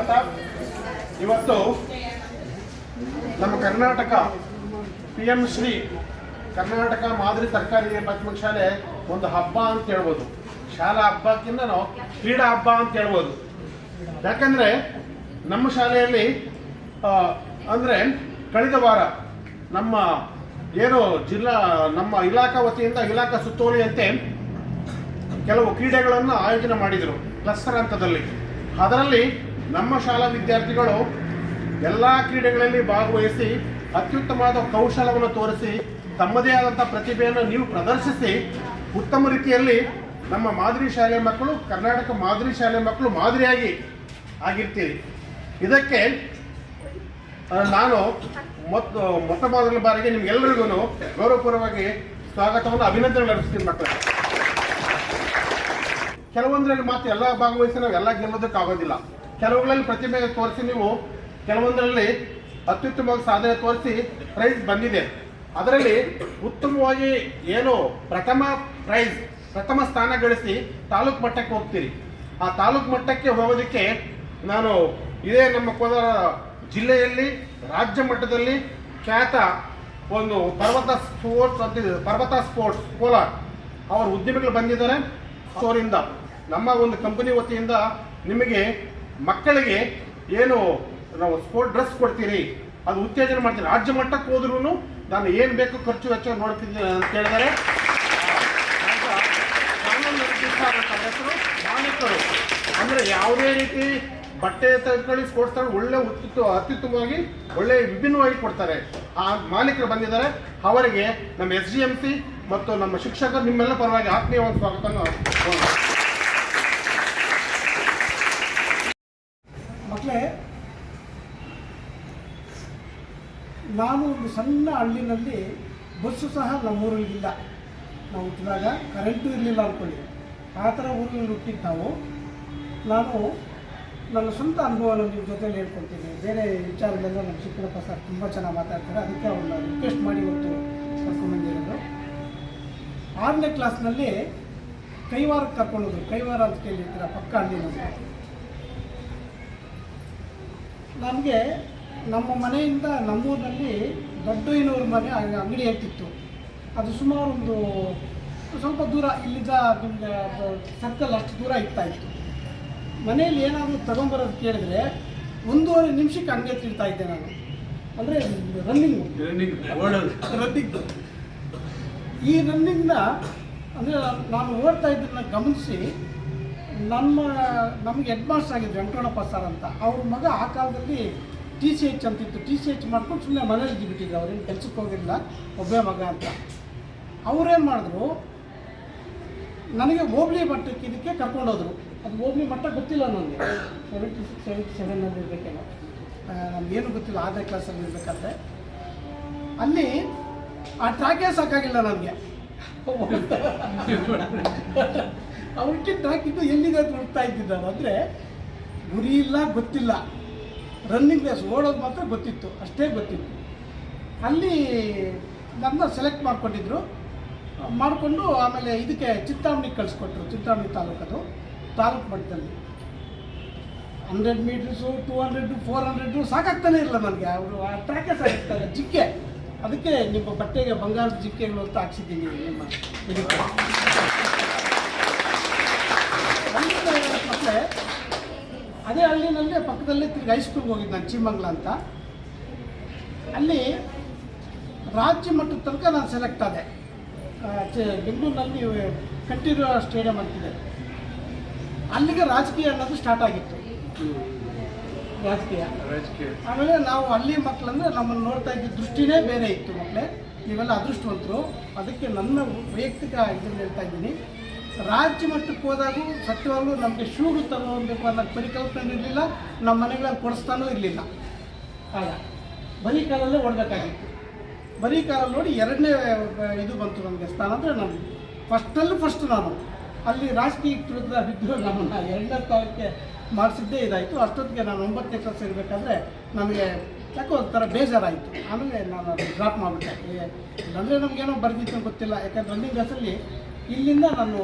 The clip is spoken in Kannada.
ಸ್ವಾಗತ. ಇವತ್ತು ನಮ್ಮ ಕರ್ನಾಟಕ PM ಶ್ರೀ ಕರ್ನಾಟಕ ಮಾದರಿ ಸರ್ಕಾರಿ ಪ್ರಾಥಮಿಕ ಶಾಲೆ ಒಂದು ಹಬ್ಬ ಅಂತ ಹೇಳ್ಬೋದು. ಶಾಲಾ ಹಬ್ಬಕ್ಕಿಂತ ನಾವು ಕ್ರೀಡಾ ಹಬ್ಬ ಅಂತ ಹೇಳ್ಬೋದು. ಯಾಕಂದರೆ ನಮ್ಮ ಶಾಲೆಯಲ್ಲಿ ಅಂದರೆ ಕಳೆದ ವಾರ ನಮ್ಮ ಏನು ನಮ್ಮ ಇಲಾಖಾ ವತಿಯಿಂದ ಇಲಾಖಾ ಸುತ್ತೋಲೆಯಂತೆ ಕೆಲವು ಕ್ರೀಡೆಗಳನ್ನು ಆಯೋಜನೆ ಮಾಡಿದರು ಕ್ಲಸ್ಟರ್ ಹಂತದಲ್ಲಿ. ಅದರಲ್ಲಿ ನಮ್ಮ ಶಾಲಾ ವಿದ್ಯಾರ್ಥಿಗಳು ಎಲ್ಲ ಕ್ರೀಡೆಗಳಲ್ಲಿ ಭಾಗವಹಿಸಿ ಅತ್ಯುತ್ತಮವಾದ ಕೌಶಲವನ್ನು ತೋರಿಸಿ ತಮ್ಮದೇ ಆದಂಥ ಪ್ರತಿಭೆಯನ್ನು ನೀವು ಪ್ರದರ್ಶಿಸಿ ಉತ್ತಮ ರೀತಿಯಲ್ಲಿ ನಮ್ಮ ಮಾದರಿ ಶಾಲೆ ಮಕ್ಕಳು, ಕರ್ನಾಟಕ ಮಾದರಿ ಶಾಲೆ ಮಕ್ಕಳು ಮಾದರಿಯಾಗಿ ಆಗಿರ್ತೀರಿ. ಇದಕ್ಕೆ ನಾನು ಮೊಟ್ಟ ಮೊದಲ ಬಾರಿಗೆ ನಿಮ್ಗೆಲ್ಲರಿಗೂ ಗೌರವಪೂರ್ವವಾಗಿ ಸ್ವಾಗತವನ್ನು ಅಭಿನಂದನೆ ನಡೆಸ್ತೀನಿ. ಮಕ್ಕಳು ಕೆಲವೊಂದರಲ್ಲಿ ಮಾತ್ರ ಎಲ್ಲ ಭಾಗವಹಿಸಿ ನಾವು ಎಲ್ಲ ಗೆಲ್ಲೋದಕ್ಕಾಗೋದಿಲ್ಲ. ಕೆಲವುಗಳಲ್ಲಿ ಪ್ರತಿಭೆ ತೋರಿಸಿ ನೀವು ಕೆಲವೊಂದರಲ್ಲಿ ಅತ್ಯುತ್ತಮವಾಗಿ ಸಾಧನೆ ತೋರಿಸಿ ಪ್ರೈಸ್ ಬಂದಿದೆ. ಅದರಲ್ಲಿ ಉತ್ತಮವಾಗಿ ಏನು ಪ್ರಥಮ ಸ್ಥಾನ ಗಳಿಸಿ ತಾಲೂಕು ಮಟ್ಟಕ್ಕೆ ಹೋಗ್ತೀರಿ. ಆ ತಾಲೂಕು ಮಟ್ಟಕ್ಕೆ ಹೋಗೋದಕ್ಕೆ ನಾನು ಇದೇ ನಮ್ಮ ಕೋಲಾರ ಜಿಲ್ಲೆಯಲ್ಲಿ ರಾಜ್ಯ ಮಟ್ಟದಲ್ಲಿ ಖ್ಯಾತ ಒಂದು ಪರ್ವತ ಸ್ಪೋರ್ಟ್ಸ್ ಕೋಲಾರ ಅವರ ಉದ್ಯಮಿಗಳು ಬಂದಿದ್ದಾರೆ. ಅವರಿಂದ ನಮ್ಮ ಒಂದು ಕಂಪನಿ ವತಿಯಿಂದ ನಿಮಗೆ ಮಕ್ಕಳಿಗೆ ಏನು ನಾವು ಸ್ಪೋರ್ಟ್ ಡ್ರೆಸ್ ಕೊಡ್ತೀರಿ, ಅದು ಉತ್ತೇಜನ ಮಾಡ್ತೀನಿ. ರಾಜ್ಯ ಮಟ್ಟಕ್ಕೆ ಹೋದ್ರೂ ನಾನು ಏನು ಬೇಕು ಖರ್ಚು ವೆಚ್ಚ ನೋಡ್ತಿದ್ದೀನಿ ಅಂತ ಹೇಳಿದರೆ ಹೆಸರು ಮಾಲೀಕರು. ಅಂದರೆ ಯಾವುದೇ ರೀತಿ ಬಟ್ಟೆ ತೆಗೆದುಕೊಳ್ಳಿ ಸ್ಪೋರ್ಟ್ಸ್ ತಗೊಂಡು ಒಳ್ಳೆ ಅತ್ಯುತ್ತಮವಾಗಿ ಒಳ್ಳೆ ವಿಭಿನ್ನವಾಗಿ ಕೊಡ್ತಾರೆ. ಆ ಮಾಲೀಕರು ಬಂದಿದ್ದಾರೆ. ಅವರಿಗೆ ನಮ್ಮ SGMC ಮತ್ತು ನಮ್ಮ ಶಿಕ್ಷಕರು ನಿಮ್ಮೆಲ್ಲ ಪರವಾಗಿ ಆತ್ಮೀಯವಾದ ಸ್ವಾಗತವನ್ನು. ಮಕ್ಕಳೇ, ನಾನು ಒಂದು ಸಣ್ಣ ಹಳ್ಳಿನಲ್ಲಿ ಬಸ್ಸು ಸಹ ನಮ್ಮೂರಲ್ಲಿಲ್ಲ. ನಾವು ಹುಟ್ಟಿದಾಗ ಕರೆಂಟು ಇರಲಿಲ್ಲ ಅಂದ್ಕೊಳ್ಳಿ. ಆ ಥರ ಊರಲ್ಲಿ ಹುಟ್ಟಿದ್ದು ನಾನು ನನ್ನ ಸ್ವಂತ ಅನುಭವವನ್ನು ನಿಮ್ಮ ಜೊತೆಯಲ್ಲಿ ಹೇಳ್ಕೊಳ್ತೀನಿ. ಬೇರೆ ವಿಚಾರಗಳೆಲ್ಲ ನಮ್ಮ ಶಿಕ್ಷಣಪ್ಪ ಸರ್ ತುಂಬ ಚೆನ್ನಾಗಿ ಮಾತಾಡ್ತಾರೆ. ಅದಕ್ಕೆ ಅವ್ರನ್ನ ರಿಕ್ವೆಸ್ಟ್ ಮಾಡಿ ಇವತ್ತು ಕರ್ಕೊಂಡ್ಬಂದಿರೋದು. 6ನೇ ಕ್ಲಾಸ್ನಲ್ಲಿ ಕೈವಾರಕ್ಕೆ ಕರ್ಕೊಂಡೋದ್ರು. ಕೈವಾರ ಅಂತ ಕೇಳಿರ್ತೀರ, ಪಕ್ಕ ಹಳ್ಳಿನಲ್ಲಿ. ನಮಗೆ ನಮ್ಮ ಮನೆಯಿಂದ ನಮ್ಮೂರಿನಲ್ಲಿ ದೊಡ್ಡಯ್ಯನವ್ರ ಮನೆ ಅಂಗಡಿ ಆಗ್ತಿತ್ತು. ಅದು ಸುಮಾರು ಒಂದು ಸ್ವಲ್ಪ ದೂರ, ಇಲ್ಲಿಂದ ನಿಮಗೆ ಸರ್ಕಲ್ ಅಷ್ಟು ದೂರ ಇತ್ತು. ಮನೆಯಲ್ಲಿ ಏನಾದರೂ ತಗೊಂಬರೋದು ಕೇಳಿದ್ರೆ 1.5 ನಿಮಿಷಕ್ಕೆ ಅಂಗಡಿ ತಿಳ್ತಾ ಇದ್ದೆ ನಾನು. ಅಂದರೆ ರನ್ನಿಂಗ್. ಈ ರನ್ನಿಂಗ್ನ ಅಂದರೆ ನಾನು ಓಡ್ತಾ ಇದ್ದನ್ನ ಗಮನಿಸಿ ನಮಗೆ ಹೆಡ್ ಮಾಸ್ಟರ್ ಆಗಿದ್ರು ವೆಂಕಟರಮಣಪ್ಪ ಸರ್ ಅಂತ. ಅವ್ರ ಮಗ ಆ ಕಾಲದಲ್ಲಿ TCH ಅಂತಿತ್ತು. TCH ಮಾಡ್ಕೊಂಡು ಸುಮ್ಮನೆ ಮನೇಲಿ ಬಿಟ್ಟಿದ್ರು. ಅವ್ರೇನು ಕೆಲ್ಸಕ್ಕೆ ಹೋಗಿರಲಿಲ್ಲ, ಒಬ್ಬೇ ಮಗ ಅಂತ. ಅವರೇನು ಮಾಡಿದ್ರು, ನನಗೆ ಹೋಬಳಿ ಮಟ್ಟಕ್ಕೆ ಇದಕ್ಕೆ ಕರ್ಕೊಂಡೋದ್ರು. ಅದು ಹೋಬಳಿ ಮಟ್ಟ ಗೊತ್ತಿಲ್ಲ ನನಗೆ. 76, 77 ಇರಬೇಕೇನೋ, ನಮಗೇನು ಗೊತ್ತಿಲ್ಲ. 6ನೇ ಕ್ಲಾಸಲ್ಲಿ ಇರಬೇಕಾದ್ರೆ ಅಲ್ಲಿ ಆ ಟ್ರ್ಯಾಕೇ ಸಾಕಾಗಿಲ್ಲ ನನಗೆ. ಅವ್ರಿಗೆ ಟ್ರ್ಯಾಕ್ ಇದ್ದು ಎಲ್ಲಿದೆ ಹುಡ್ತಾ ಇದ್ದಿದ್ದ. ಅಂದರೆ ಗುರಿ ಇಲ್ಲ, ಗೊತ್ತಿಲ್ಲ. ರನ್ನಿಂಗ್ ರೇಸ್ ಓಡೋದು ಮಾತ್ರ ಗೊತ್ತಿತ್ತು, ಅಷ್ಟೇ ಗೊತ್ತಿತ್ತು. ಅಲ್ಲಿ ನನ್ನ ಸೆಲೆಕ್ಟ್ ಮಾಡಿಕೊಂಡು ಆಮೇಲೆ ಇದಕ್ಕೆ ಚಿಂತಾಮಣಿಗೆ ಕಳಿಸ್ಕೊಟ್ರು. ಚಿಂತಾಮಣಿ ತಾಲೂಕದು, ತಾಲೂಕು ಮಟ್ಟದಲ್ಲಿ 100 ಮೀಟರ್ಸು, 200, 400 ಸಾಕಾಗ್ತಾನೆ ಇಲ್ಲ ನನಗೆ. ಅವರು ಆ ಟ್ರ್ಯಾಕೇ ಸಾಕಾಗ್ತಾರೆ, ಜಿಕ್ಕೆ. ಅದಕ್ಕೆ ನಿಮ್ಮ ಬಟ್ಟೆಗೆ ಬಂಗಾರದ ಜಿಕ್ಕೆಗಳು ಅಂತ ಹಾಕ್ಸಿದ್ದೀನಿ ನಿಮ್ಮ ಇದಕ್ಕೆ. ಮತ್ತೆ ಅದೇ ಹಳ್ಳಿನಲ್ಲಿ ಪಕ್ಕದಲ್ಲೇ ತಿರುಗಿ ಹೈಸ್ಕೂಲ್ಗೆ ಹೋಗಿದ್ದು ನಾನು, ಚೀಮಂಗ್ಲ ಅಂತ. ಅಲ್ಲಿ ರಾಜ್ಯ ಮಟ್ಟದ ತನಕ ನಾನು ಸೆಲೆಕ್ಟ್ ಆದೆ. ಬೆಂಗಳೂರಿನಲ್ಲಿ ಕಂಠೀರವ ಸ್ಟೇಡಿಯಂ ಅಂತಿದೆ. ಅಲ್ಲಿಗೆ ರಾಜಕೀಯ ಅನ್ನೋದು ಸ್ಟಾರ್ಟ್ ಆಗಿತ್ತು. ರಾಜಕೀಯ ಆಮೇಲೆ ನಾವು ಹಳ್ಳಿ ಮಕ್ಕಳಂದ್ರೆ ನಮ್ಮನ್ನು ನೋಡ್ತಾ ಇದ್ದ ದೃಷ್ಟಿನೇ ಬೇರೆ ಇತ್ತು. ಮಕ್ಕಳೇ, ನೀವೆಲ್ಲ ಅದೃಷ್ಟವಂತರು. ಅದಕ್ಕೆ ನನ್ನ ವೈಯಕ್ತಿಕ ಇದನ್ನು ಹೇಳ್ತಾ ಇದ್ದೀನಿ. ರಾಜ್ಯ ಮಟ್ಟಕ್ಕೆ ಹೋದಾಗೂ ಸತ್ಯವಾಗಲೂ ನಮಗೆ ಶೂಗಳು ತಗೋಬೇಕು ಅನ್ನೋ ಪರಿಕಲ್ಪನೆ ಇರಲಿಲ್ಲ. ನಮ್ಮ ಮನೆಗಳಲ್ಲಿ ಕೊಡಿಸ್ತಾನೂ ಇರಲಿಲ್ಲ. ಆಗ ಬರೀ ಕಾಲಲ್ಲೇ ಓಡಬೇಕಾಗಿತ್ತು. ಬರೀ ಕಾಲಲ್ಲಿ ನೋಡಿ 2ನೇ ಇದು ಬಂತು ನನಗೆ ಸ್ಥಾನ. ಅಂದರೆ ನಾನು ಫಸ್ಟ್ ನಾನು ಅಲ್ಲಿ ರಾಜಕೀಯಕ್ಕೆ ಬಿದ್ದು ನಮ್ಮನ್ನು 2ನೇ ಸ್ಥಾನಕ್ಕೆ ಮಾಡಿಸಿದ್ದೇ ಇದಾಯಿತು. ಅಷ್ಟೊತ್ತಿಗೆ ನಾನು 9ನೇ ಕ್ಲಾಸ್ ಇರಬೇಕಾದ್ರೆ ನಮಗೆ ಯಾಕೋ ಒಂಥರ ಬೇಜಾರಾಯಿತು. ಆಮೇಲೆ ನಾನು ಅದು ಡ್ರಾಪ್ ಮಾಡಿಬಿಟ್ಟೆ. ಅಂದರೆ ನಮಗೇನೋ ಬರ್ದಿತ್ತು ಗೊತ್ತಿಲ್ಲ. ಯಾಕಂದ್ರೆ ರನ್ನಿಂಗ್ ರೇಸಲ್ಲಿ ಇಲ್ಲಿಂದ ನಾನು